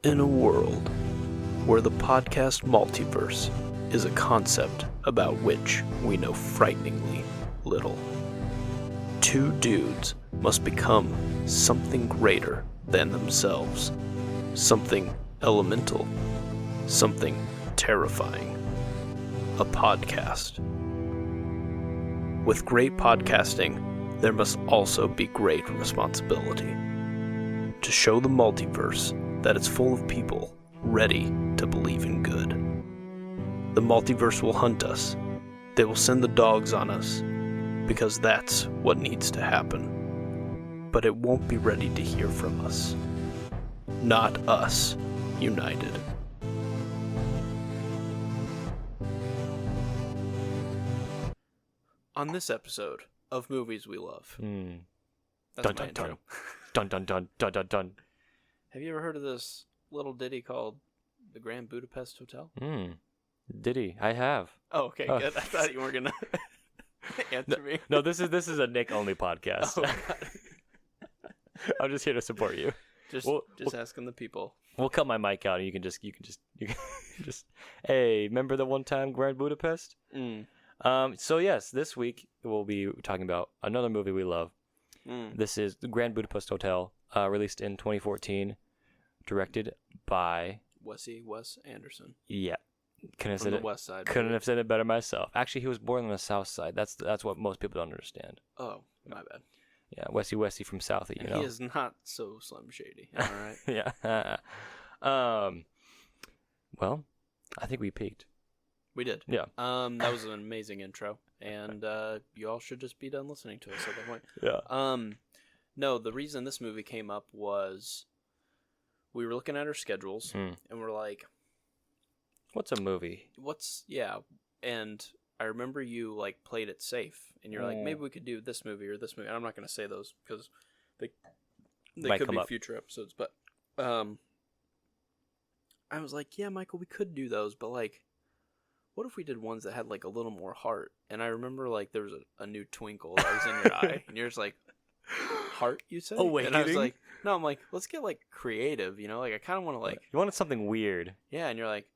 In a world where the podcast multiverse is a concept about which we know frighteningly little, two dudes must become something greater than themselves, something elemental, something terrifying. A podcast. With great podcasting, there must also be great responsibility. To show the multiverse that it's full of people ready to believe in good. The multiverse will hunt us. They will send the dogs on us, because that's what needs to happen. But it won't be ready to hear from us. Not us, united. On this episode of Movies We Love. That's Dun my dun dun. intro. Dun dun dun dun dun dun. Have you ever heard of this little ditty called the Grand Budapest Hotel? Diddy, I have. Oh, okay, Oh. good. I thought you weren't gonna answer me. No, this is a Nick only podcast. Oh, God. I'm just here to support you. Just We'll- asking the people. We'll cut my mic out, and you can just Hey, remember the one time Grand Budapest? So yes, this week we'll be talking about another movie we love. This is the Grand Budapest Hotel, released in 2014, directed by Wes Anderson. Couldn't have From said the it. West Side. Couldn't have said it better myself. Actually, he was born on the South Side. That's what most people don't understand. Oh, my bad. Yeah, Westy from Southie, you know. He is not so Slim Shady. All right. Yeah. Well, I think we peaked. We did. Yeah. That was an amazing intro, and you all should just be done listening to us at that point. Yeah. No, the reason this movie came up was we were looking at our schedules, and we're like, What's a movie? and I remember you like played it safe, and you're like, maybe we could do this movie or this movie. And I'm not going to say those because they Might could come be up. future episodes, but I was like, yeah, Michael, we could do those, but like, what if we did ones that had like a little more heart? And I remember like there was a new twinkle that was in your eye, and you're just like, heart, you said? Awakening? And I was like, no, I'm like, let's get like creative, you know? Like I kind of want to like, You wanted something weird. yeah, and you're like,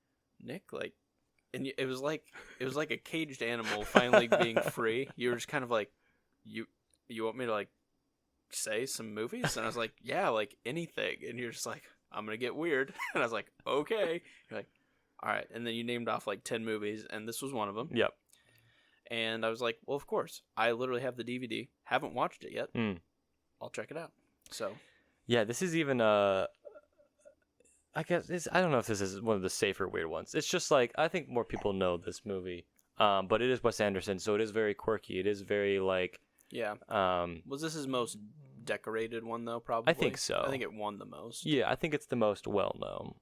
Nick, like, and it was like a caged animal finally being free. You were just kind of like, you want me to like say some movies? And I was like, yeah, like anything. And you're just like, I'm gonna get weird. And I was like, okay. You're like, all right. And then you named off like 10 movies, and this was one of them. Yep. And I was like, well, of course. I literally have the DVD. Haven't watched it yet. I'll check it out. So. Yeah, this is even I guess I don't know if this is one of the safer weird ones. It's just like I think more people know this movie, but it is Wes Anderson, so it is very quirky. It is very like Yeah. Was this his most decorated one though? Probably. I think so. I think it won the most. Yeah, I think it's the most well known.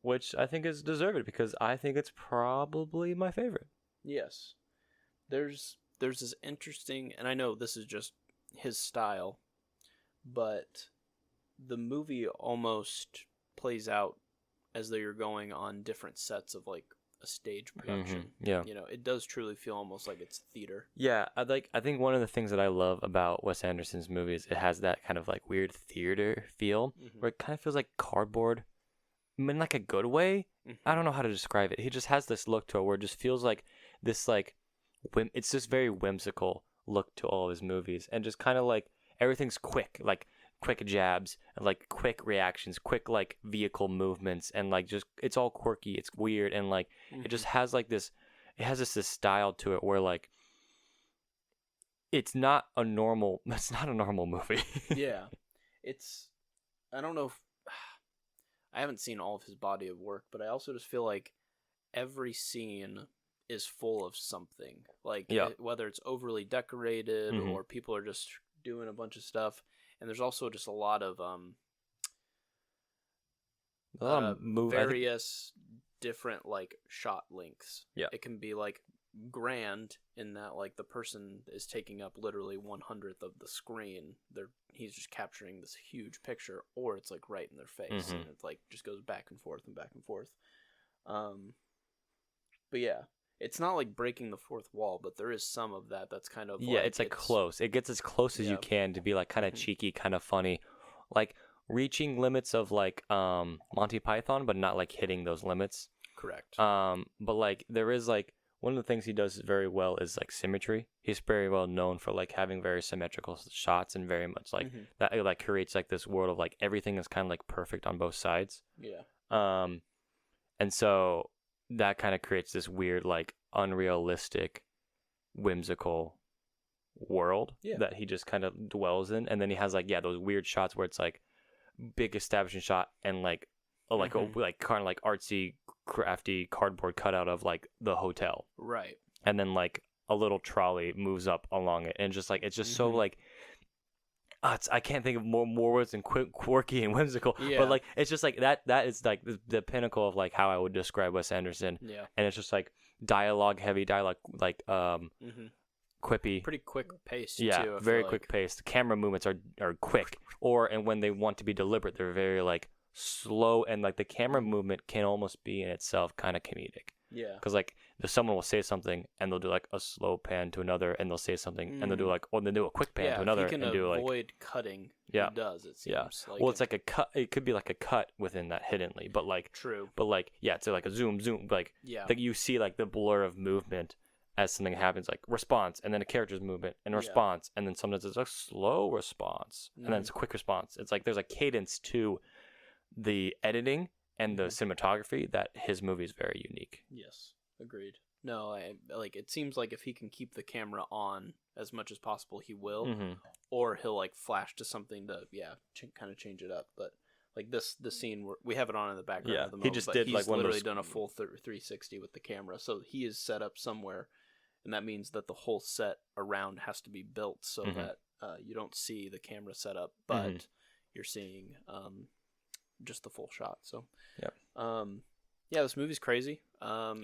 Which I think is deserved because I think it's probably my favorite. Yes. There's this interesting, and I know this is just his style, but the movie almost plays out as though you're going on different sets of like a stage production. Yeah. You know, it does truly feel almost like it's theater. Yeah, I think one of the things that I love about Wes Anderson's movies, it has that kind of like weird theater feel where it kind of feels like cardboard. I mean, like a good way. I don't know how to describe it. He just has this look to it where it just feels like this like it's this very whimsical look to all of his movies, and just kind of like everything's quick, like quick jabs and like quick reactions, quick like vehicle movements, and like just it's all quirky, it's weird, and like it just has like this, it has this style to it where like it's not a normal movie. Yeah. I don't know if I haven't seen all of his body of work, but I also just feel like every scene is full of something. Like whether it's overly decorated or people are just doing a bunch of stuff. And there's also just a lot of various different like shot lengths. Yeah. It can be like grand in that like the person is taking up literally 1/100th of the screen. He's just capturing this huge picture, or it's like right in their face, and it like just goes back and forth and back and forth. But yeah, it's not like breaking the fourth wall, but there is some of that that's kind of it's like close. It gets as close as you can to be like kind of cheeky, kind of funny. Like reaching limits of like Monty Python, but not like hitting those limits. Correct. But like there is like one of the things he does very well is like symmetry. He's very well known for like having very symmetrical shots and very much like that. It like creates like this world of like everything is kind of like perfect on both sides. Yeah. And so that kind of creates this weird like unrealistic, whimsical world that he just kind of dwells in. And then he has like those weird shots where it's like big establishing shot and like like kind of like artsy crafty cardboard cutout of like the hotel, right? And then like a little trolley moves up along it, and just like it's just so like I can't think of more words than quirky and whimsical, but like it's just like that is like the pinnacle of like how I would describe Wes Anderson. And it's just like heavy dialogue, like quippy, pretty quick paced. Too, very quick paced. The camera movements are quick, and when they want to be deliberate, they're very like slow, and like the camera movement can almost be in itself kind of comedic. Yeah, because like someone will say something and they'll do like a slow pan to another, and they'll say something and they'll do like, or they'll do a quick pan to another, and do like avoid cutting. He does, it seems. Like, well, it's like a cut. It could be like a cut within that hiddenly, but like true. But like it's like a zoom, like like you see like the blur of movement as something happens, like response, and then a character's movement and response, and then sometimes it's a slow response, and then it's a quick response. It's like there's a cadence to the editing and the cinematography that his movie is very unique. Yes, agreed. No, I like it seems like if he can keep the camera on as much as possible, he will, or he'll like flash to something to kind of change it up. But like this scene, we have it on in the background. At the moment, he just did like one of those. He's literally done a full 360 with the camera, so he is set up somewhere, and that means that the whole set around has to be built so that you don't see the camera set up, but you're seeing just the full shot. So this movie's crazy. Tell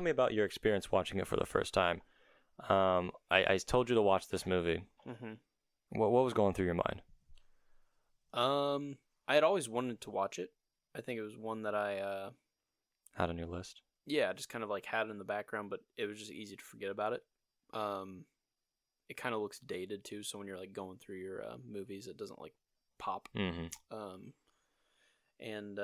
me about your experience watching it for the first time. I told you to watch this movie. What was going through your mind? I had always wanted to watch it. I think it was one that I had on your list. Yeah, just kind of like had it in the background, but it was just easy to forget about it. It kind of looks dated too, so when you're like going through your movies, it doesn't like pop. And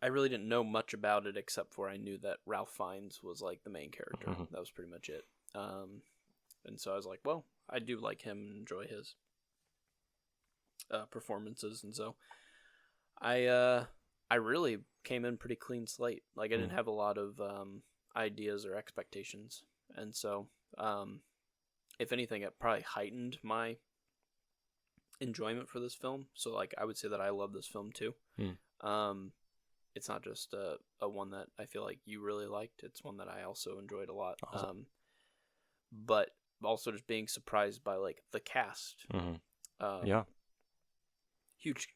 I really didn't know much about it except for I knew that Ralph Fiennes was like the main character. That was pretty much it. And so I was like, well, I do like him and enjoy his performances, and so I really came in pretty clean slate. Like I didn't have a lot of ideas or expectations, and so if anything, it probably heightened my enjoyment for this film. So like I would say that I love this film too. It's not just a one that I feel like you really liked. It's one that I also enjoyed a lot. Awesome. But also just being surprised by like the cast. Huge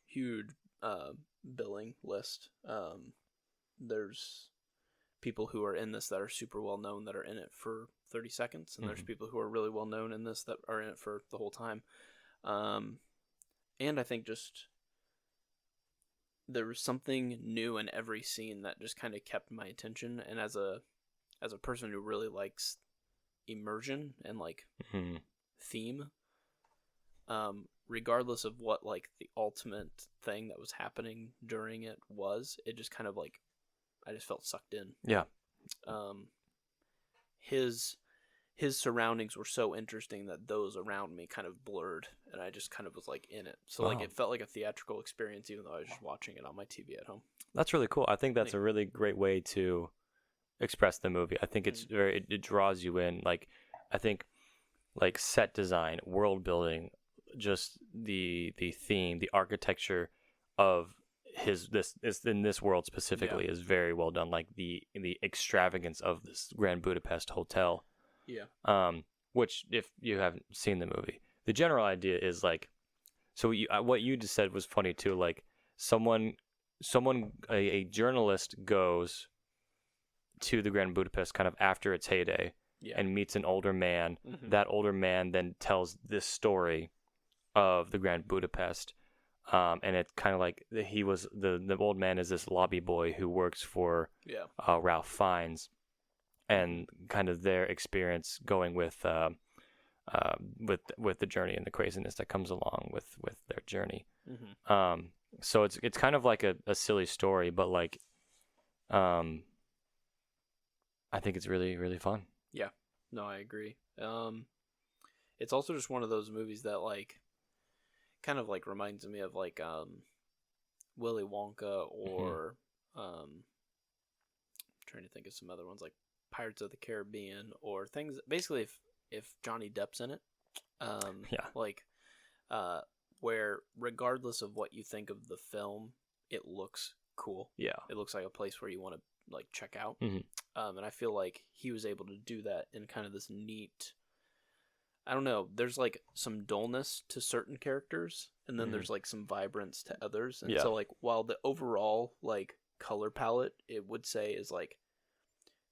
billing list. There's people who are in this that are super well known that are in it for 30 seconds, and there's people who are really well known in this that are in it for the whole time. And I think just there was something new in every scene that just kind of kept my attention. And as a person who really likes immersion and like theme, regardless of what like the ultimate thing that was happening during it was, it just kind of like I just felt sucked in. His surroundings were so interesting that those around me kind of blurred, and I just kind of was like in it. So like it felt like a theatrical experience, even though I was just watching it on my TV at home. That's really cool. I think that's a really great way to express the movie. I think it's it draws you in. Like I think like set design, world building, just the theme, the architecture of in this world specifically is very well done. Like the extravagance of this Grand Budapest Hotel. Which if you haven't seen the movie, the general idea is like, so what you just said was funny too. Like a journalist goes to the Grand Budapest kind of after its heyday and meets an older man. That older man then tells this story of the Grand Budapest. And it's kind of like he was the old man is this lobby boy who works for Ralph Fiennes. And kind of their experience going with with the journey and the craziness that comes along with their journey. Mm-hmm. So it's kind of like a silly story, but like, I think it's really, really fun. Yeah, no, I agree. It's also just one of those movies that like kind of like reminds me of like Willy Wonka or trying to think of some other ones like Pirates of the Caribbean or things. Basically, if Johnny Depp's in it, like where regardless of what you think of the film, it looks cool. Yeah, it looks like a place where you want to like check out. Mm-hmm. And I feel like he was able to do that in kind of this neat. I don't know. There's like some dullness to certain characters, and then there's like some vibrance to others. And so like while the overall like color palette it would say is like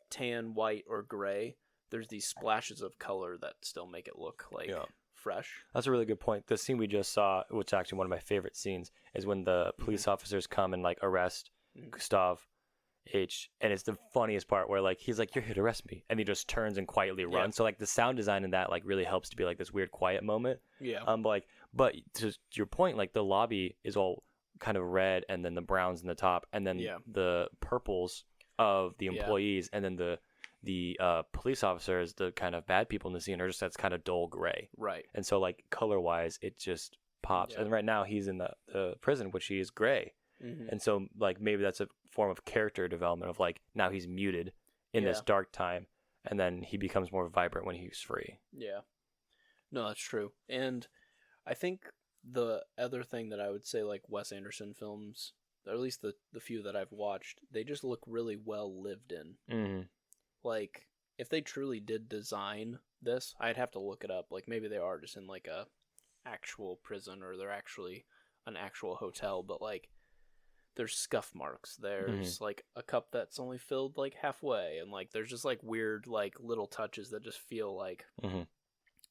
tan, white, or gray, there's these splashes of color that still make it look like fresh. That's a really good point. The scene we just saw, which is actually one of my favorite scenes, is when the police officers come and like arrest Gustav H, and it's the funniest part where like he's like, "You're here to arrest me," and he just turns and quietly runs. So like the sound design in that like really helps to be like this weird quiet moment. But to your point, like the lobby is all kind of red, and then the browns in the top, and then the purples of the employees, and then the police officers, the kind of bad people in the scene, are just that's kind of dull gray. Right. And so like color wise, it just pops. And right now he's in the prison, which he is gray. And so like maybe that's a form of character development of like now he's muted in this dark time, and then he becomes more vibrant when he's free. Yeah. No, that's true. And I think the other thing that I would say, like Wes Anderson films, or at least the few that I've watched, they just look really well lived in. Like if they truly did design this, I'd have to look it up. Like maybe they are just in like a actual prison, or they're actually an actual hotel, but like there's scuff marks. There's like a cup that's only filled like halfway, and like there's just like weird like little touches that just feel like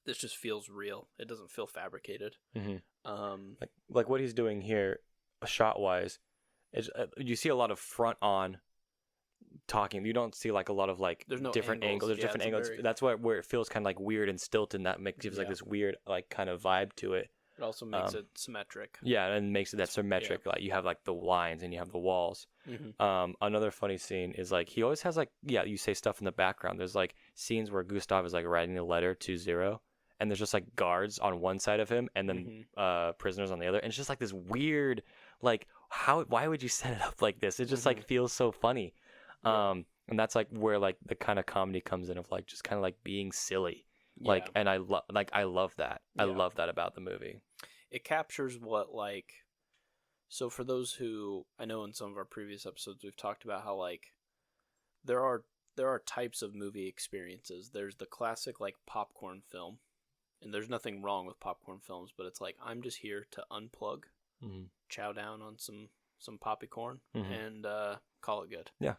this just feels real. It doesn't feel fabricated. Like what he's doing here, shot wise, is you see a lot of front on talking. You don't see like a lot of like there's no different angles. There's different angles. That's where it feels kind of like weird and stilted, and that gives like this weird like kind of vibe to it. It also makes it symmetric. Yeah, and makes it that symmetric. Like you have like the lines and you have the walls. Another funny scene is like he always has like you say stuff in the background. There's like scenes where Gustav is like writing a letter to Zero, and there's just like guards on one side of him and then prisoners on the other, and it's just like this weird like why would you set it up like this? It just like feels so funny. And that's like where like the kind of comedy comes in of like just kind of like being silly. Like and I love that. I love that about the movie. It captures what like, so for those who, I know in some of our previous episodes we've talked about how like there are types of movie experiences. There's the classic like popcorn film, and there's nothing wrong with popcorn films, but it's like I'm just here to unplug, chow down on some poppycorn, and call it good. Yeah.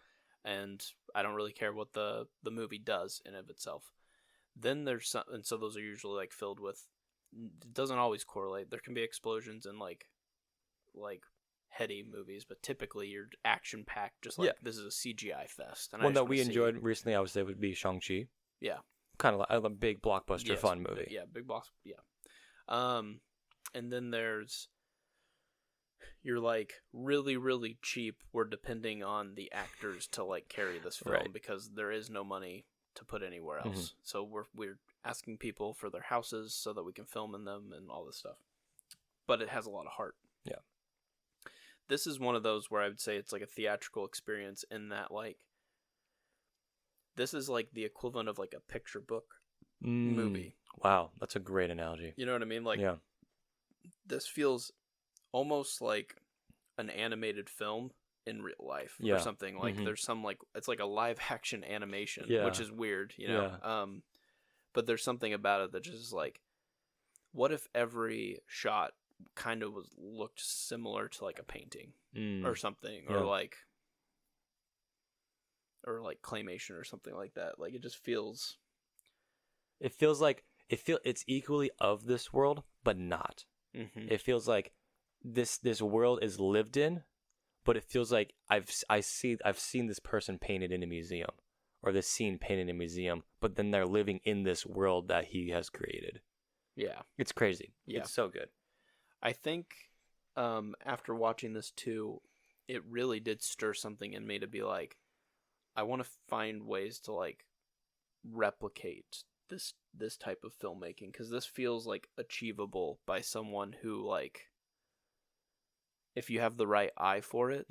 And I don't really care what the movie does in of itself. Then there's some, and so those are usually like filled with, it doesn't always correlate. There can be explosions in like heady movies, but typically you're action packed, just like this is a CGI fest. And one that we enjoyed recently, I would say, would be Shang-Chi. Yeah, kind of like a big blockbuster fun movie. Yeah, big box. Yeah. And then there's you're like really really cheap. We're depending on the actors to like carry this film because there is no money to put anywhere else. So we're asking people for their houses so that we can film in them and all this stuff. But it has a lot of heart. Yeah. This is one of those where I would say it's like a theatrical experience in that like this is like the equivalent of like a picture book movie. Wow, that's a great analogy. You know what I mean? Like this feels almost like an animated film in real life or something. Like there's some like it's like a live action animation, which is weird, you know. But there's something about it that just is like, what if every shot kind of looked similar to like a painting or something, or like claymation or something like that. Like it just feels. It feels like it's equally of this world, but not. It feels like this world is lived in. But it feels like I've seen this person painted in a museum, or this scene painted in a museum, but then they're living in this world that he has created. Yeah. It's crazy. Yeah. It's so good. I think after watching this too, it really did stir something in me to be like, I want to find ways to like replicate this type of filmmaking, because this feels like achievable by someone who, like, if you have the right eye for it,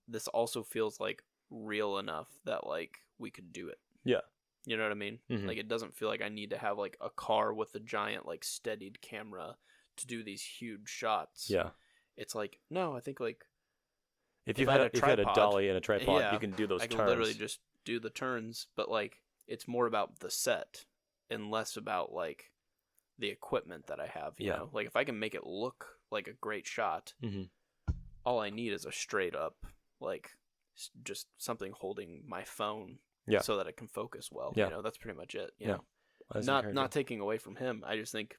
this also feels like real enough that like we could do it. Yeah. You know what I mean? Like, it doesn't feel like I need to have like a car with a giant like steadied camera to do these huge shots. Yeah. It's like, no, I think like if you had a dolly and a tripod, you can do those I turns. can literally just do the turns, but like it's more about the set and less about like the equipment that I have, you know? Like, if I can make it look like a great shot, all I need is a straight up like just something holding my phone so that it can focus well. You know, that's pretty much it, you know. Not taking away from him. I just think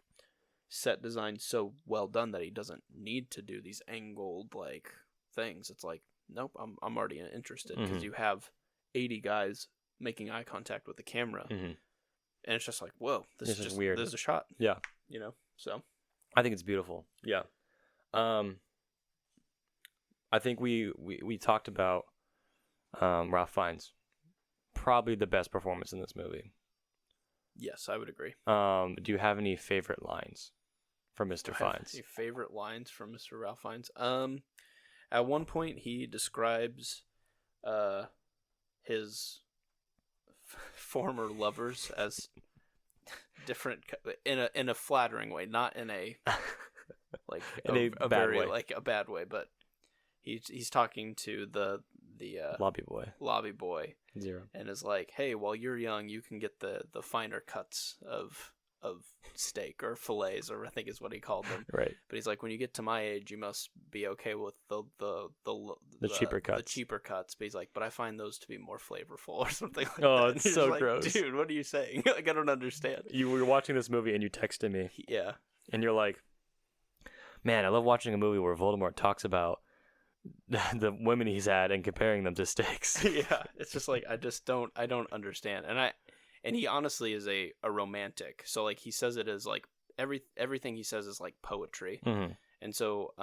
set design's so well done that he doesn't need to do these angled like things. It's like, nope, I'm already interested, because you have 80 guys making eye contact with the camera, and it's just like, whoa, this is just weird. This is a shot. Yeah, you know. So I think it's beautiful. Yeah. I think we talked about Ralph Fiennes, probably the best performance in this movie. Yes, I would agree. Do you have any favorite lines from Mr. Fiennes? Any favorite lines from Mr. Ralph Fiennes? At one point he describes his former lovers as different in a flattering way, not in a like a bad very way. Like a bad way, but he's talking to the lobby boy Zero, and is like, hey, while you're young, you can get the finer cuts of steak or fillets, or I think is what he called them. Right. But he's like, when you get to my age, you must be okay with the cheaper cuts. The cheaper cuts. But he's like, but I find those to be more flavorful, or something like that. Oh, it's so like, gross. Dude, what are you saying? Like, I don't understand. You were watching this movie and you texted me. Yeah. And you're like, man, I love watching a movie where Voldemort talks about the women he's had and comparing them to steaks. Yeah. It's just like, I don't understand. And he honestly is a romantic. So like, he says it as like everything he says is like poetry. And so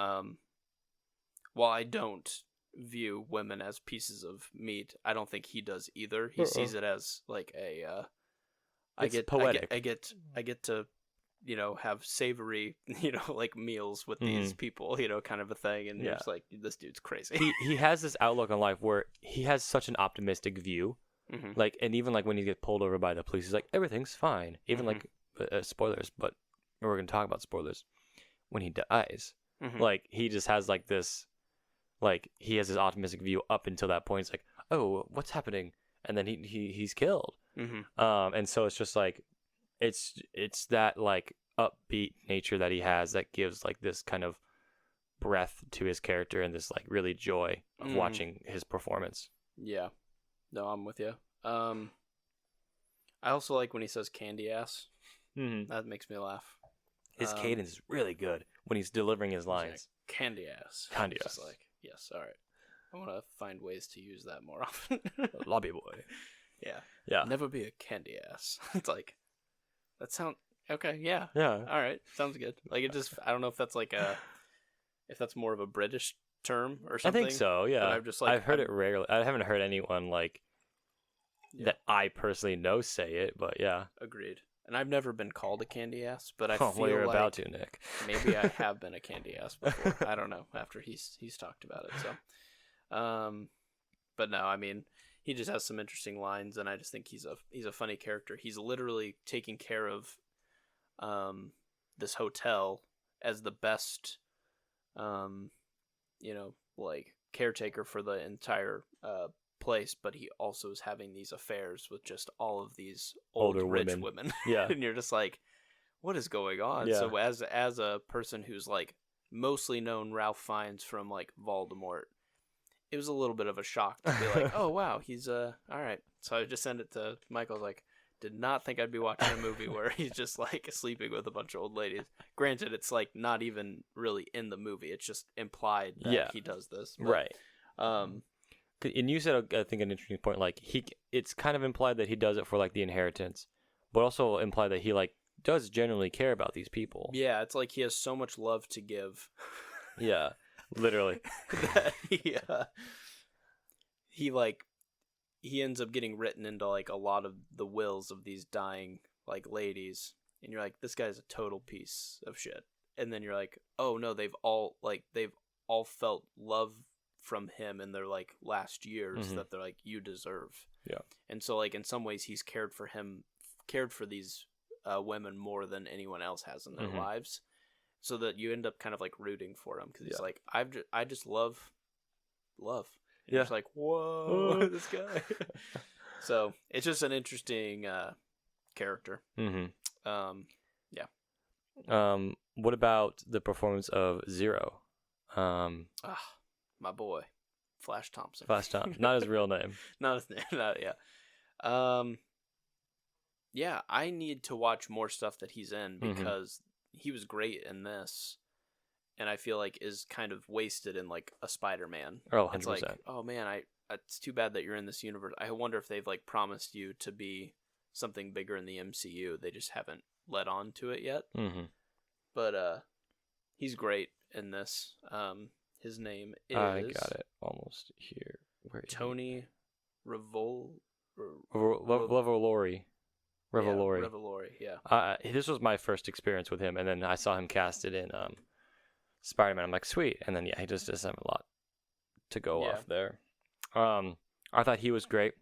while I don't view women as pieces of meat, I don't think he does either. He sees it as like I get to, you know, have savory, you know, like meals with these people, you know, kind of a thing. And you're just like, this dude's crazy. He has this outlook on life where he has such an optimistic view. Like, and even like when he gets pulled over by the police, he's like, everything's fine. Even like spoilers, but we're gonna talk about spoilers. When he dies, like he just has like this, like he has this optimistic view up until that point. It's like, oh, what's happening? And then he's killed. And so it's just like, it's that like upbeat nature that he has that gives like this kind of breath to his character and this like really joy of watching his performance. Yeah. No, I'm with you. I also like when he says candy ass. That makes me laugh. His cadence is really good when he's delivering his lines. Like, candy ass. Candy ass. Just like, yes, all right. I want to find ways to use that more often. Lobby boy. Yeah. Yeah. Never be a candy ass. It's like, that sounds okay. Yeah. Yeah. All right. Sounds good. Like, it just, I don't know if that's like if that's more of a British term or something. I think so. Yeah. I've just like, I've heard it rarely. I haven't heard anyone like that I personally know say it, but yeah. Agreed. And I've never been called a candy ass, but I feel well, you're like about to, Nick. Maybe I have been a candy ass before. I don't know. After he's talked about it, so. But no, I mean, he just has some interesting lines, and I just think he's a funny character. He's literally taking care of, this hotel as the best, you know, like caretaker for the entire place, but he also is having these affairs with just all of these older rich women. Yeah. And you're just like, what is going on? Yeah. So as a person who's like mostly known Ralph Fiennes from like Voldemort, it was a little bit of a shock to be like, oh wow, he's all right. So I just sent it to Michael. I was like, did not think I'd be watching a movie where he's just like sleeping with a bunch of old ladies. Granted, it's like not even really in the movie. It's just implied that he does this. But, right. And you said, I think, an interesting point. Like it's kind of implied that he does it for like the inheritance, but also implied that he like does genuinely care about these people. Yeah, it's like he has so much love to give. Yeah, literally. That he ends up getting written into like a lot of the wills of these dying like ladies, and you're like, this guy's a total piece of shit. And then you're like, oh no, they've all felt love from him in their like last years that they're like, you deserve. Yeah. And so like in some ways he's cared for these women more than anyone else has in their lives, so that you end up kind of like rooting for him because he's like, I just love. And you're just like, whoa, this guy. So it's just an interesting character. What about the performance of Zero? My boy, Flash Thompson. Flash Thompson, not his real name. Not his name. Yeah, I need to watch more stuff that he's in because he was great in this, and I feel like is kind of wasted in like a Spider-Man. Oh, 100%. It's like, oh man, it's too bad that you're in this universe. I wonder if they've like promised you to be something bigger in the MCU. They just haven't let on to it yet. But he's great in this. His name is, I got it almost here. Where is Tony Revolori. Revolori. Yeah. This was my first experience with him, and then I saw him casted in Spider-Man. I'm like, sweet. And then he just doesn't have a lot to go off there. I thought he was great.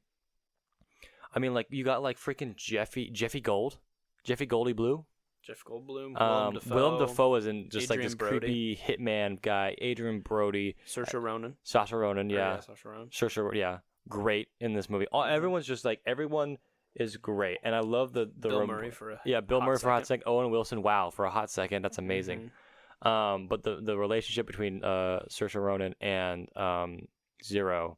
I mean, like, you got like freaking Jeffy Goldie Blue. Jeff Goldblum, Willem Dafoe is in just Adrian like this Brody. creepy hitman guy. Adrian Brody, Saoirse Ronan. Saoirse Ronan, yeah. Saoirse Ronan. Saoirse, yeah, great in this movie. Everyone's just like, everyone is great, and I love the Bill Murray for a Bill Murray for a hot second. second. Owen Wilson, wow, for a hot second, that's amazing. But the relationship between Saoirse Ronan and Zero,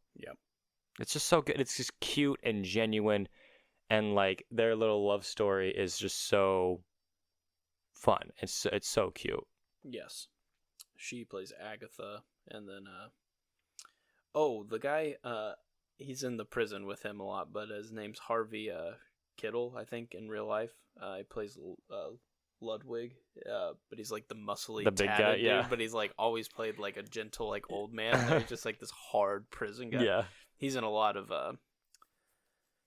it's just so good. It's just cute and genuine, and like their little love story is just so fun. It's so cute. Yes, she plays Agatha, and then the guy he's in the prison with him a lot, but his name's Harvey Kittle, I think, in real life. He plays Ludwig, but he's like the muscly, the big tatted guy, yeah. dude, but he's like always played like a gentle, like old man. He's just like this hard prison guy. Yeah, he's in a lot of.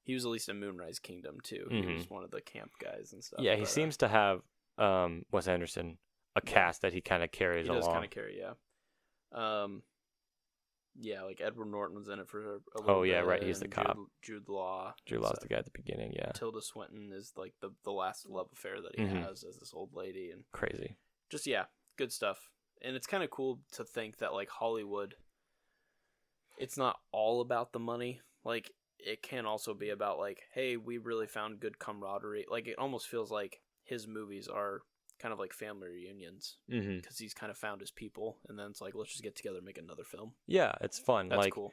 He was at least in Moonrise Kingdom too. He was one of the camp guys and stuff. Yeah, he seems to have Wes Anderson a cast that he kind of carries along. He does kind of carry, yeah. Yeah, like Edward Norton was in it for a little bit. Oh yeah, right. He's the cop. Jude Law. Jude Law's the guy at the beginning. Yeah. Tilda Swinton is like the last love affair that he has as this old lady, and crazy. Just good stuff. And it's kind of cool to think that like Hollywood, it's not all about the money. Like it can also be about like, hey, we really found good camaraderie. Like it almost feels like his movies are kind of like family reunions because he's kind of found his people, and then it's like, let's just get together and make another film. Yeah, it's fun. That's like, cool.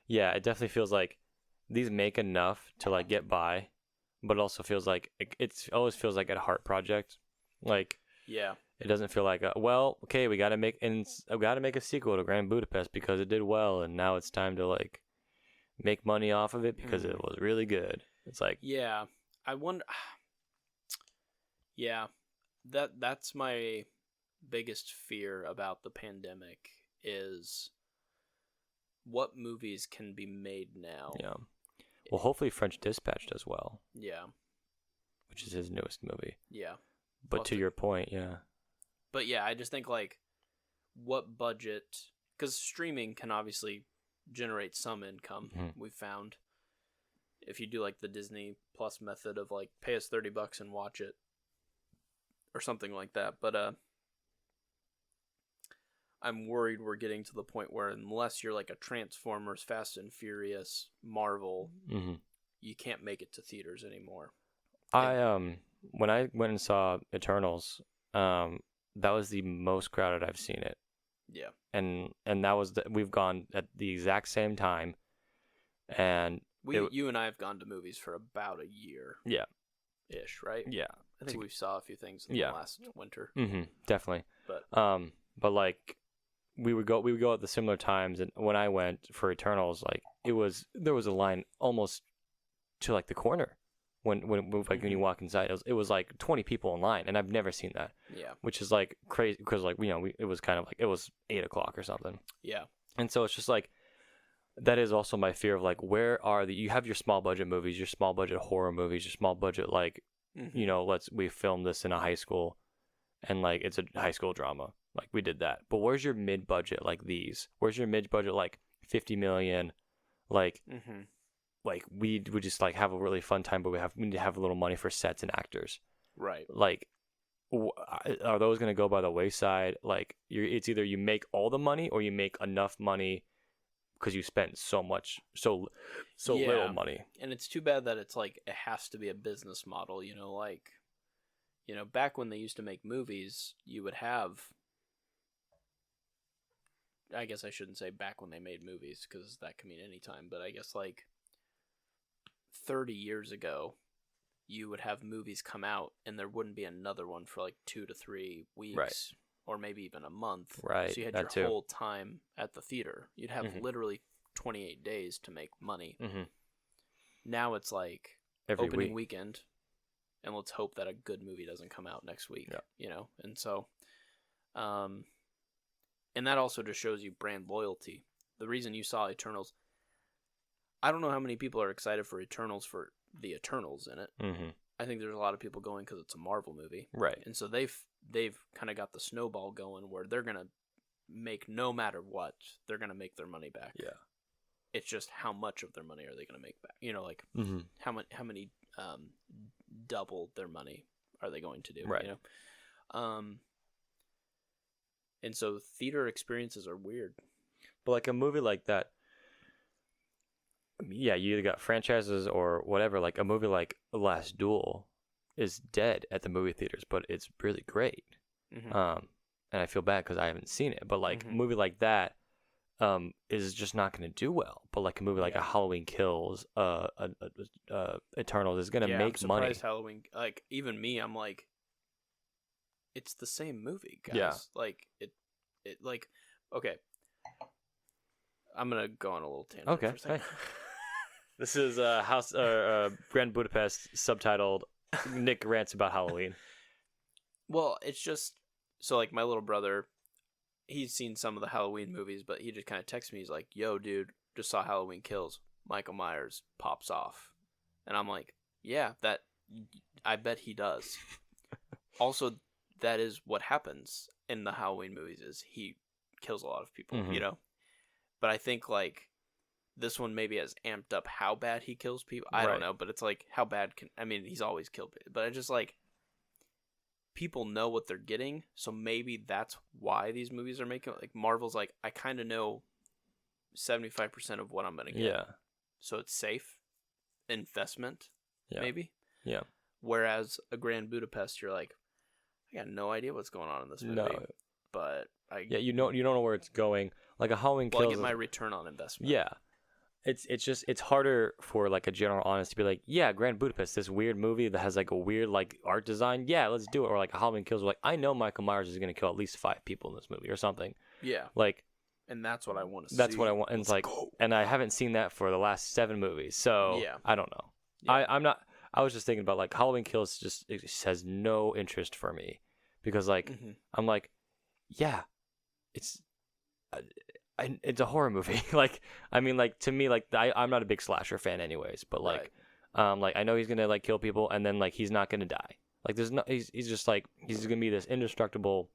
Yeah, it definitely feels like these make enough to like get by, but it also feels like it always feels like a heart project. Like, yeah, it doesn't feel like we got to make a sequel to Grand Budapest because it did well, and now it's time to like make money off of it because it was really good. It's like, yeah, I wonder. Yeah. That's my biggest fear about the pandemic is what movies can be made now. Yeah. Well, hopefully French Dispatch does well. Yeah. Which is his newest movie. Yeah. But to your point, yeah. But yeah, I just think like what budget, because streaming can obviously generate some income. We've found if you do like the Disney Plus method of like pay us $30 and watch it. Or something like that, but I'm worried we're getting to the point where unless you're like a Transformers, Fast and Furious, Marvel, you can't make it to theaters anymore. When I went and saw Eternals, that was the most crowded I've seen it. Yeah, and that was we've gone at the exact same time, and you and I have gone to movies for about a year. Yeah, ish, right? Yeah. I think we saw a few things in the last winter. Definitely. But like we would go at the similar times, and when I went for Eternals, like there was a line almost to like the corner when when you walk inside. It was like 20 people in line, and I've never seen that. Yeah. Which is like crazy because like it was kind of like it was 8 o'clock or something. Yeah. And so it's just like that is also my fear of like where are you have your small budget movies, your small budget horror movies, your small budget like we filmed this in a high school, and like it's a high school drama. Like we did that. But where's your mid budget like these? Where's your mid budget like 50 million? Like like we just like have a really fun time, but we need to have a little money for sets and actors. Right. Like are those going to go by the wayside? Like it's either you make all the money or you make enough money because you spent so little money. And it's too bad that it's like it has to be a business model, like back when they used to make movies, you would have, I guess I shouldn't say back when they made movies because that can mean any time, but I guess like 30 years ago, you would have movies come out and there wouldn't be another one for like 2 to 3 weeks. Right. Or maybe even a month. Right. So you had your whole time at the theater. You'd have literally 28 days to make money. Now it's like every opening weekend, and let's hope that a good movie doesn't come out next week. Yeah. And so, and that also just shows you brand loyalty. The reason you saw Eternals, I don't know how many people are excited for Eternals for the Eternals in it. I think there's a lot of people going because it's a Marvel movie. Right. And so they've kind of got the snowball going where they're going to make, no matter what, they're going to make their money back. Yeah. It's just how much of their money are they going to make back? Like how many double their money are they going to do? Right. And so theater experiences are weird. But like a movie like that, yeah, you either got franchises or whatever. Like a movie like Last Duel is dead at the movie theaters, but it's really great. And I feel bad because I haven't seen it. But like a movie like that is just not going to do well. But like a movie like a Halloween Kills, Eternals is going to make money. Halloween, like even me, I'm like, it's the same movie, guys. Yeah. Like it like okay. I'm gonna go on a little tangent for a second. This is Grand Budapest subtitled Nick rants about Halloween. Well, it's just so like my little brother, he's seen some of the Halloween movies, but he just kind of texts me. He's like, "Yo, dude, just saw Halloween Kills. Michael Myers pops off," and I'm like, "Yeah, that I bet he does." Also, that is what happens in the Halloween movies: is he kills a lot of people, But I think like this one maybe has amped up how bad he kills people. I don't know, but it's like how bad he's always killed people. But I just like people know what they're getting, so maybe that's why these movies are making like Marvel's like I kind of know 75% of what I'm going to get. Yeah. So it's safe investment maybe. Yeah. Whereas a Grand Budapest you're like I got no idea what's going on in this movie. No. But you don't know where it's going. Like a Halloween Kills. I get my return on investment. Yeah, it's harder for like a general audience to be like, yeah, Grand Budapest, this weird movie that has like a weird like art design. Yeah, let's do it. Or like a Halloween Kills, like I know Michael Myers is gonna kill at least 5 people in this movie or something. Yeah, like, and that's what I want to see. That's what I want, and it's like, and I haven't seen that for the last 7 movies, so yeah. I don't know. Yeah. I'm not. I was just thinking about like Halloween Kills it just has no interest for me because like I'm like, yeah, it's a horror movie. Like, I mean, like to me, like I'm not a big slasher fan, anyways. But like, like I know he's gonna like kill people, and then like he's not gonna die. Like there's no, he's just like he's gonna be this indestructible,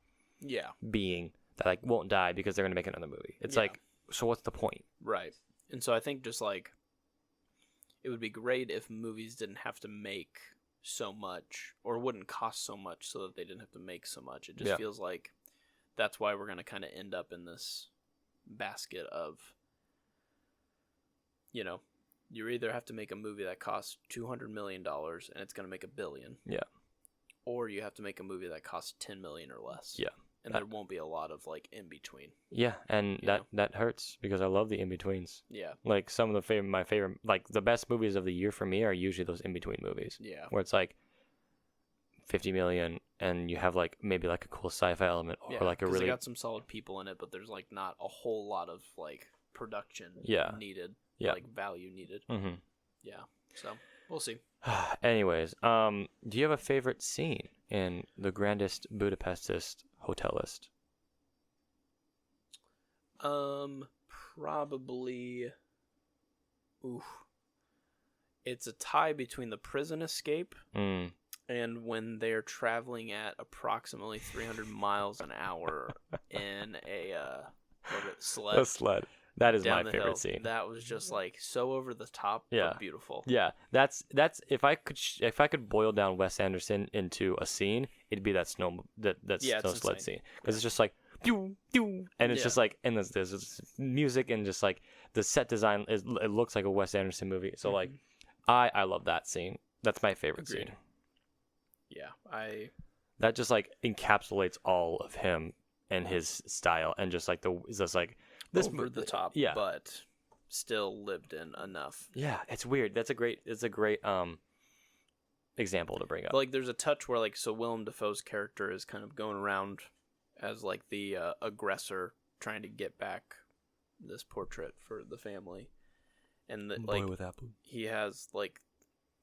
being that like won't die because they're gonna make another movie. It's like, so what's the point? Right. And so I think just like it would be great if movies didn't have to make so much or wouldn't cost so much so that they didn't have to make so much. It just feels like that's why we're going to kind of end up in this basket of, you either have to make a movie that costs $200 million and it's going to make $1 billion. Yeah. Or you have to make a movie that costs $10 million or less. Yeah. And there won't be a lot of like in between. Yeah, and that hurts because I love the in betweens. Yeah. Like some of my favorite, like the best movies of the year for me are usually those in between movies. Yeah. Where it's like $50 million, and you have like maybe like a cool sci-fi element or like a really. They got some solid people in it, but there's like not a whole lot of like production needed, like value needed. Mm-hmm. Yeah, so we'll see. Anyways, do you have a favorite scene in the Grandest Budapestist Hotel list? Probably. Oof. It's a tie between the prison escape and when they're traveling at approximately 300 miles an hour in a sled. A sled. That is my favorite hill. scene. That was just like so over the top, but beautiful. Yeah, that's if I could boil down Wes Anderson into a scene, it'd be that snow sled scene because it's just like pew, pew, and it's just like and there's music and just like the set design it looks like a Wes Anderson movie. So like I love that scene. That's my favorite scene. Yeah, that just like encapsulates all of him and his style and just like this over the top, but still lived in enough. Yeah, it's weird. It's a great example to bring up. But like, there's a touch where like, so Willem Dafoe's character is kind of going around as like the aggressor, trying to get back this portrait for the family, and Boy with apple. He has like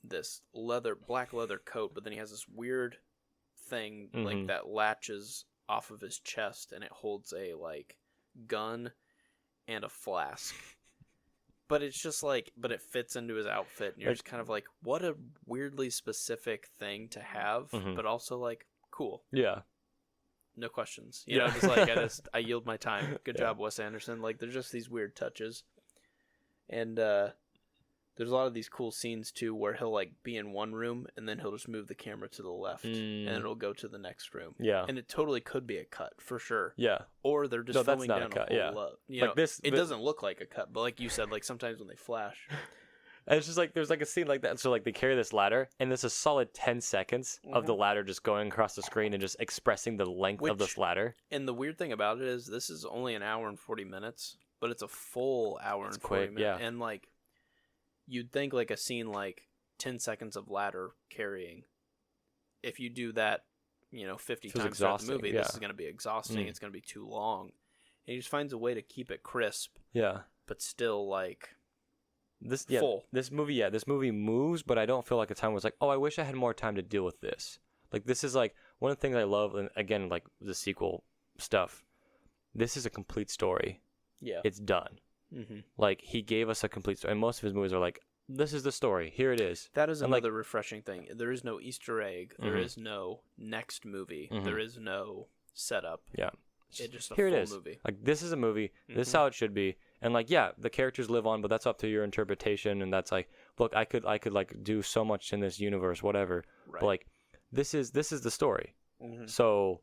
this black leather coat, but then he has this weird thing like that latches off of his chest, and it holds a like gun and a flask. But it's just like, but it fits into his outfit, and you're just kind of like, what a weirdly specific thing to have, but also like, cool. Yeah. No questions. You know, just like, I yield my time. Good job, Wes Anderson. Like, there's just these weird touches. And there's a lot of these cool scenes, too, where he'll, like, be in one room, and then he'll just move the camera to the left, and it'll go to the next room. Yeah. And it totally could be a cut, for sure. Yeah. Or they're just filming down a whole lot. You like know, it doesn't look like a cut, but like you said, like, sometimes when they flash... And it's just like, there's like a scene like that. So like they carry this ladder and there's a solid 10 seconds of the ladder just going across the screen and just expressing the length of this ladder. And the weird thing about it is this is only an hour and 40 minutes, but it's a full hour and 40 minutes. Yeah. And like, you'd think like a scene like 10 seconds of ladder carrying, if you do that, 50 times throughout the movie, this is going to be exhausting. It's going to be too long. And he just finds a way to keep it crisp. Yeah. But still like... This movie moves, but I don't feel like a time was like, oh, I wish I had more time to deal with this. Like, this is like one of the things I love, and again, like the sequel stuff. This is a complete story. Yeah, it's done. Like, he gave us a complete story, and most of his movies are like, this is the story. Here it is. That is another refreshing thing. There is no Easter egg. There is no next movie. There is no setup. Yeah, it's just a here full it is. Movie. Like, this is a movie. This is how it should be. And like, yeah, the characters live on, but that's up to your interpretation. And that's like, look, I could like do so much in this universe, whatever. Right. But like, this is the story. So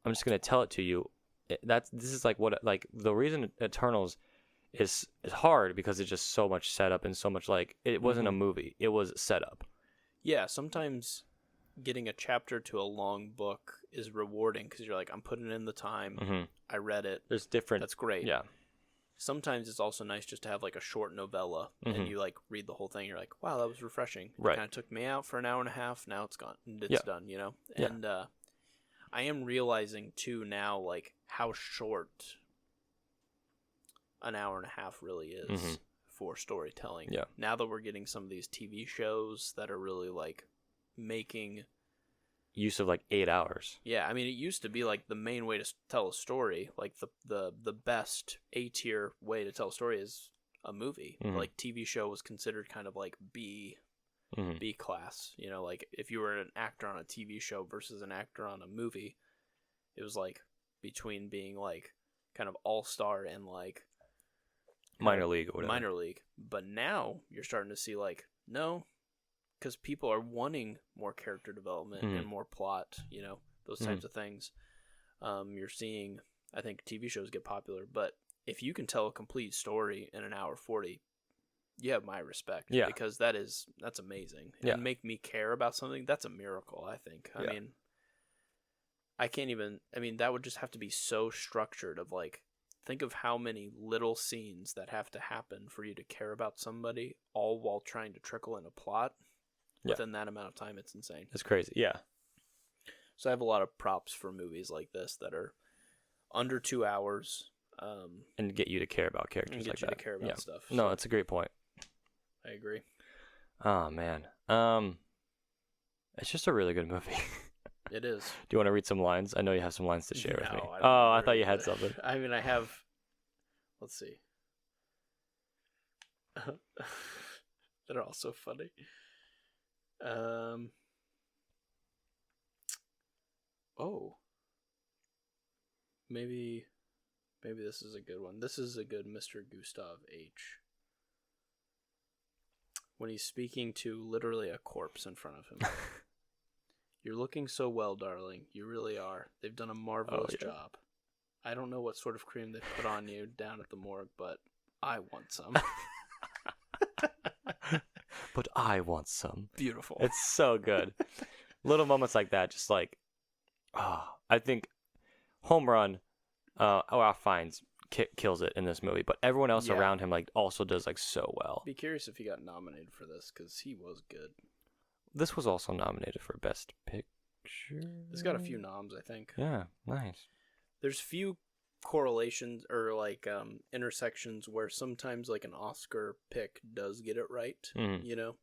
I'm just gonna tell it to you. This is like what like the reason Eternals is hard because it's just so much setup and so much like it wasn't a movie. It was setup. Yeah, sometimes getting a chapter to a long book is rewarding because you're like, I'm putting in the time. I read it. There's different. That's great. Yeah. Sometimes it's also nice just to have like a short novella and you like read the whole thing. You're like, wow, that was refreshing. Right. It kind of took me out for an hour and a half. Now it's gone. It's done, And I am realizing too now like how short an hour and a half really is for storytelling. Yeah. Now that we're getting some of these TV shows that are really like making use of like 8 hours. Yeah, I mean, it used to be like the main way to tell a story. Like the best A-tier way to tell a story is a movie. Like TV show was considered kind of like B class. Like if you were an actor on a TV show versus an actor on a movie, it was like between being like kind of all-star and like minor league or whatever. Minor league. But now you're starting to see like, no, because people are wanting more character development and more plot, those types of things. You're seeing, I think TV shows get popular, but if you can tell a complete story in an hour 40, you have my respect. Yeah. Because that's amazing. And make me care about something, that's a miracle, I think. I mean, that would just have to be so structured of like, think of how many little scenes that have to happen for you to care about somebody, all while trying to trickle in a plot. Within that amount of time, it's insane. It's crazy. Yeah. So I have a lot of props for movies like this that are under 2 hours. And get you to care about characters and like get you that. to care about stuff. No, So that's a great point. I agree. Oh, man. It's just a really good movie. It is. Do you want to read some lines? I know you have some lines to share with me. I I thought you had something. I mean, I have... Let's see. They're all so funny. Oh. Maybe this is a good one. This is a good Mr. Gustav H. When he's speaking to literally a corpse in front of him. You're looking so well, darling. You really are. They've done a marvelous job. I don't know what sort of cream they put on you down at the morgue, but I want some. But I want some. Beautiful. It's so good. Little moments like that, just like, I think home run, Ralph Fiennes kills it in this movie, but everyone else around him like also does like so well. Be curious if he got nominated for this because he was good. This was also nominated for Best Picture. It's got a few noms, I think. Yeah, nice. There's few correlations or like intersections where sometimes like an Oscar pick does get it right. Mm-hmm. You know,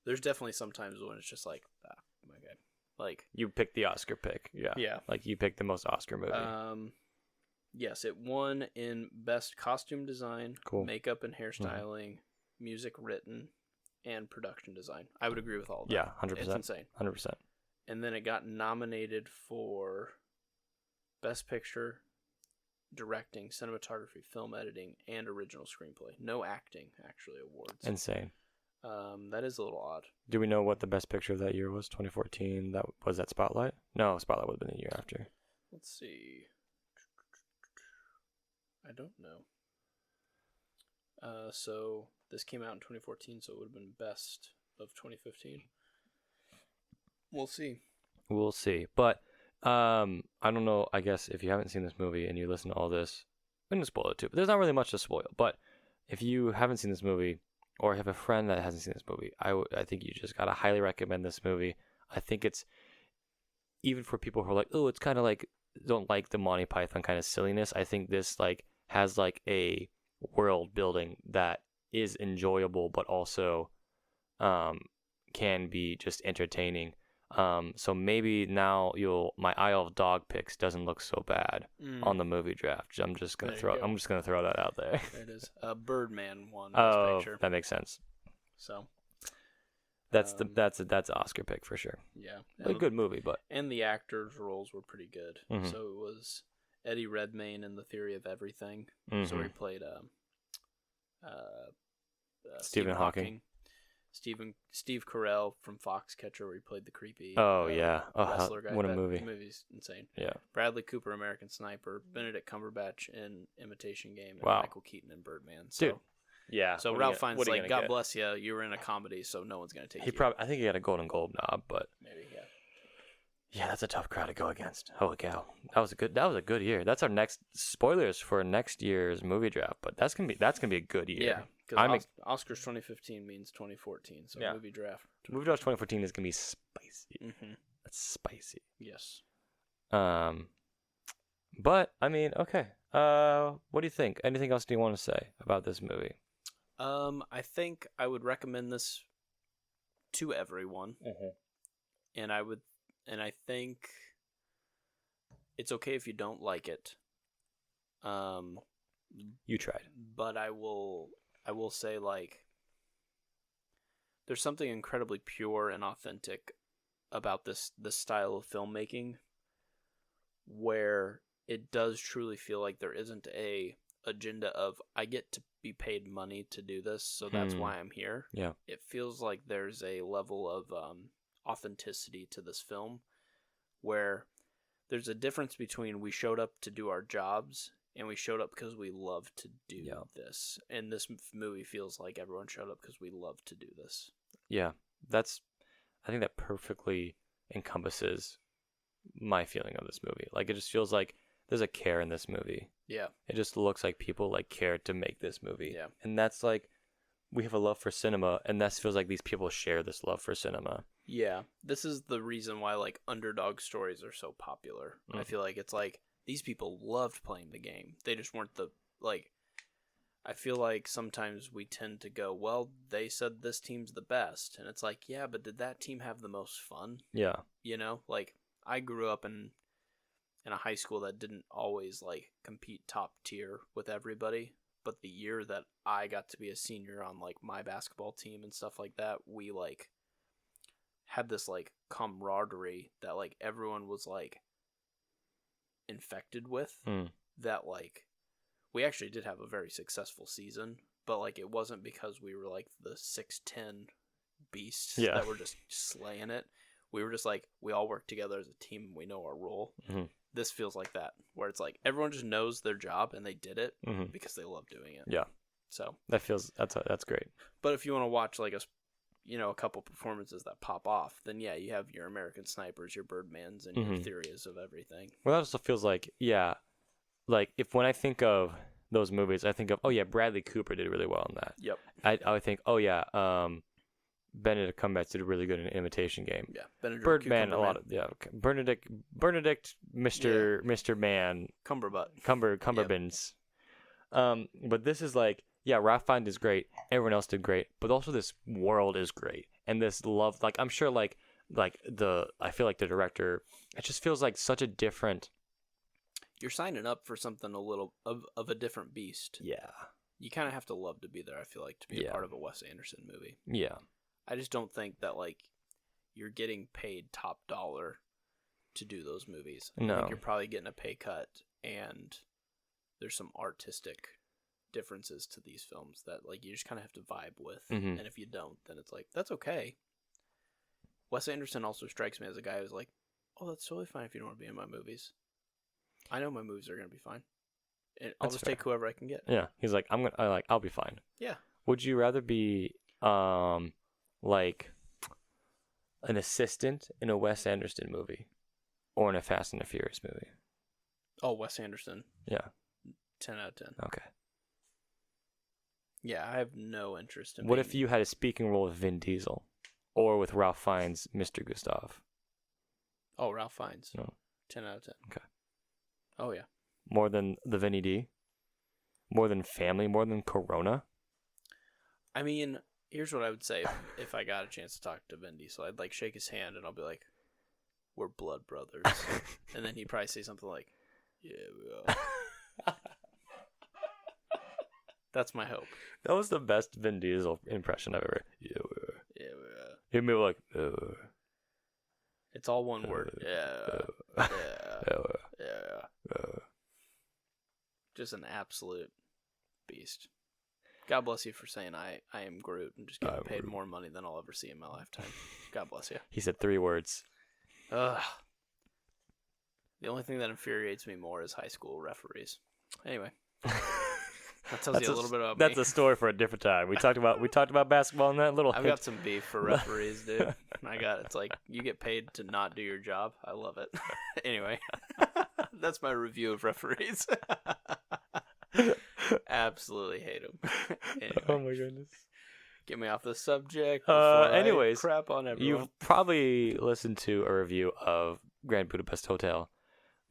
there's definitely sometimes when it's just like, okay, like you picked the Oscar pick. Yeah. Like you picked the most Oscar movie. Yes, it won in Best Costume Design, Makeup and Hairstyling, Music Written, and Production Design. I would agree with all of that. Yeah, 100%. It's insane. 100%. And then it got nominated for Best Picture, Directing, Cinematography, Film Editing, and Original Screenplay. No acting, actually, awards. Insane. That is a little odd. Do we know what the best picture of that year was? 2014? Was that Spotlight? No, Spotlight would have been the year after. Let's see. I don't know. So this came out in 2014, so it would have been best of 2015. We'll see. We'll see. But I don't know. I guess if you haven't seen this movie and you listen to all this, I'm going to spoil it too. But there's not really much to spoil. But if you haven't seen this movie or have a friend that hasn't seen this movie, I think you just got to highly recommend this movie. I think it's, even for people who are like, oh, it's kind of like, don't like the Monty Python kind of silliness. I think this like has like a world building that is enjoyable, but also can be just entertaining. So maybe now my Isle of Dog picks doesn't look so bad on the movie draft. I'm just gonna throw that out there. There it is. Birdman won Best Picture. That makes sense. So that's an Oscar pick for sure. Yeah, a good movie, but and the actors' roles were pretty good. Mm-hmm. So it was Eddie Redmayne in The Theory of Everything. Mm-hmm. So he played Stephen Hawking. Steve Carell from Foxcatcher, where he played the creepy wrestler guy. What a movie! The movie's insane. Yeah. Bradley Cooper, American Sniper, Benedict Cumberbatch in Imitation Game, and Wow. Michael Keaton in Birdman. So, dude. Yeah. So Ralph Fiennes like, God bless you. You were in a comedy, so no one's gonna take you. I think he got a Golden Globe knob, but maybe yeah, that's a tough crowd to go against. Holy cow, that was a good year. That's our next spoilers for next year's movie draft, but that's gonna be a good year. Yeah, because Oscars 2015 means 2014, so movie draft. Movie draft 2014 is gonna be spicy. Mm-hmm. That's spicy. Yes. But I mean, okay. What do you think? Anything else do you want to say about this movie? I think I would recommend this to everyone, and I think it's okay if you don't like it. You tried, but I will say, like, there's something incredibly pure and authentic about this style of filmmaking, where it does truly feel like there isn't a agenda of I get to be paid money to do this, so that's why I'm here. Yeah, it feels like there's a level of authenticity to this film, where there's a difference between we showed up to do our jobs and we showed up because we love to do this. And this movie feels like everyone showed up because we love to do this. Yeah, I think that perfectly encompasses my feeling of this movie. Like, it just feels like there's a care in this movie. Yeah. It just looks like people like care to make this movie. Yeah. And that's like, we have a love for cinema, and that feels like these people share this love for cinema. Yeah, this is the reason why like underdog stories are so popular. I feel like it's like these people loved playing the game. They just weren't the like. I feel like sometimes we tend to go, well, they said this team's the best, and it's like, yeah, but did that team have the most fun? Yeah. You know, like I grew up in a high school that didn't always like compete top tier with everybody, but the year that I got to be a senior on like my basketball team and stuff like that, we like had this like camaraderie that like everyone was like infected with. That like we actually did have a very successful season, but like it wasn't because we were like the 6'10" beasts that were just slaying it. We were just like, we all work together as a team and we know our role. This feels like that, where it's like everyone just knows their job and they did it because they love doing it. Yeah. So that's great. But if you want to watch like a couple performances that pop off, then yeah, you have your American Snipers, your Birdmans, and your Theories of everything. Well, that also feels like, yeah, like when I think of those movies, I think of, oh yeah, Bradley Cooper did really well in that. Yep. I would think, oh yeah, Benedict Cumberbatch did really good in Imitation Game. Yeah. Benedict Birdman, a lot of Benedict, Mr. Man, Cumberbins. Yep. But this is like, yeah, Ralph Fiennes is great. Everyone else did great, but also this world is great, and this love, like I'm sure, I feel like the director, it just feels like such a different. You're signing up for something a little of a different beast. Yeah. You kind of have to love to be there, I feel like, to be a part of a Wes Anderson movie. Yeah. I just don't think that, like, you're getting paid top dollar to do those movies. No. I think you're probably getting a pay cut, and there's some artistic differences to these films that, like, you just kind of have to vibe with. And if you don't, then it's like, that's okay. Wes Anderson also strikes me as a guy who's like, oh, that's totally fine if you don't want to be in my movies. I know my movies are going to be fine. And I'll just take whoever I can get. Yeah. He's like, I'll be fine. Yeah. Would you rather be like an assistant in a Wes Anderson movie or in a Fast and the Furious movie? Oh, Wes Anderson. Yeah. 10 out of 10. Okay. Yeah, I have no interest in What if you had a speaking role with Vin Diesel or with Ralph Fiennes' Mr. Gustav? Oh, Ralph Fiennes. No. 10 out of 10. Okay. Oh, yeah. More than the Vinny D? More than Family? More than Corona? I mean, here's what I would say if I got a chance to talk to Vin Diesel. I'd like shake his hand and I'll be like, we're blood brothers. And then he'd probably say something like, yeah, we are. That's my hope. That was the best Vin Diesel impression I've ever. Yeah, we are. Yeah, we are. He'd be like, it's all one word. Yeah. Just an absolute beast. God bless you for saying I am Groot and just getting paid more money than I'll ever see in my lifetime. God bless you. He said 3 words. Ugh. The only thing that infuriates me more is high school referees. Anyway. That tells you a little bit about me. That's a story for a different time. We talked about basketball in that little. I've got some beef for referees, dude. It's like you get paid to not do your job. I love it. Anyway, that's my review of referees. Absolutely hate them. Anyway, oh my goodness. Get me off the subject. Anyways, crap on everyone. You've probably listened to a review of Grand Budapest Hotel,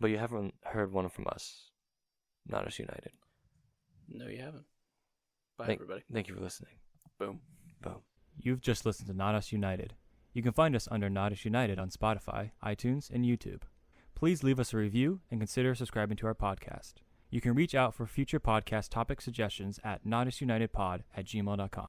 but you haven't heard one from us. Not Us United. No, you haven't. Bye, everybody. Thank you for listening. Boom. Boom. You've just listened to Not Us United. You can find us under Not Us United on Spotify, iTunes, and YouTube. Please leave us a review and consider subscribing to our podcast. You can reach out for future podcast topic suggestions at notusunitedpod@gmail.com.